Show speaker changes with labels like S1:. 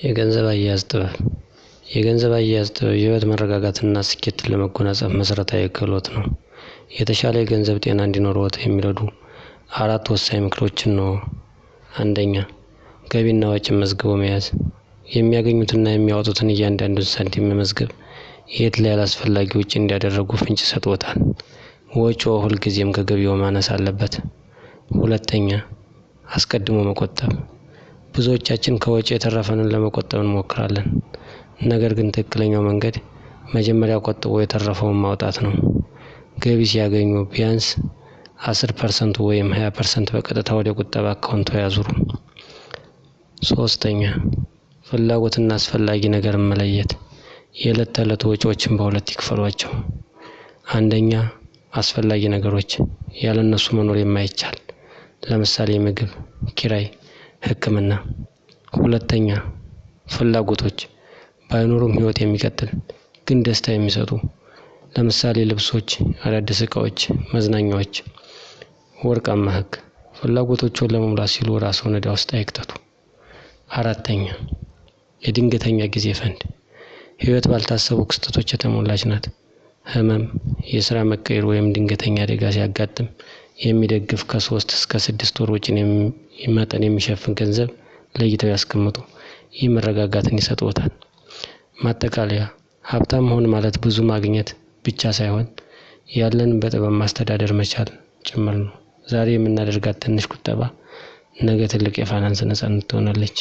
S1: የገንዘብ አያያዝ ጥበብ የገንዘብ አያያዝ ጥበብ የህይወት መረጋጋትና ስኬትን ለመጎናጸፍ መሰረታዊ ክህሎት ነው። የተሻለ የገንዘብ ጤና እንዲኖርዎት የሚረዱ 4 ወሳኝ ምክሮችን ነው። አንደኛ፣ ገቢና ወጪን መዝግቦ መያዝ። የሚያገኙትና የሚያወጡትን እያንዳንዱን ሳንቲም መመዝገብ የት ላይ አላስፈላጊ ወጪ እንዳደረጉ ፍንጭ ይሰጥዎታል። ወጪዎ ሁልጊዜም ከገቢዎ ማነስ አለበት። ሁለተኛ፣ አስቀድሞ መቆጠብ። ብዙዎቻችን ከወጪ የተረፈንን ለመቆጠብ እንሞክራለን። ነገር ግን ትክክለኛው መንገድ መጀመሪያ ቆጥቦ የተረፈውን ማውጣት ነው። ገቢ ሲያገኙ ቢያንስ 10% ወይም 20% በቀጥታ ወደ ቁጠባ አካውንቶ ያዙሩ። ሶስተኛ፣ ፍላጎትና አስፈላጊ ነገርን መለየት። የዕለት ተዕለት ወጪዎችን በሁለት ይክፈሏቸው። አንደኛ፣ አስፈላጊ ነገሮች፣ ያለነሱ መኖር የማይቻል ለምሳሌ ምግብ፣ ኪራይ፣ ሕክምና። ሁለተኛ፣ ፍላጎቶች፣ ባይኖሩም ህይወት የሚቀጥል ግን ደስታ የሚሰጡ ለምሳሌ ልብሶች፣ አዳዲስ እቃዎች፣ መዝናኛዎች። ወርቃማ ህግ፣ ፍላጎቶችን ለመሙላት ሲሉ ራስዎን ዕዳ ውስጥ አይክተቱ። አራተኛ፣ የድንገተኛ ጊዜ ፈንድ። ህይወት ባልታሰቡ ክስተቶች የተሞላች ናት። ህመም፣ የስራ መቀየር ወይም ድንገተኛ አደጋ ሲያጋጥም የሚደግፍ ከ3 እስከ 6 ወር ወጪን መጠን የሚሸፍን ገንዘብ ለይተው ያስቀምጡ። ይህ መረጋጋትን ይሰጥዎታል። ማጠቃለያ፣ ሀብታም መሆን ማለት ብዙ ማግኘት ብቻ ሳይሆን ያለንን በጥበብ ማስተዳደር መቻል ጭምር ነው። ዛሬ የምናደርጋት ትንሽ ቁጠባ ነገ ትልቅ የፋይናንስ ነፃነት ትሆናለች።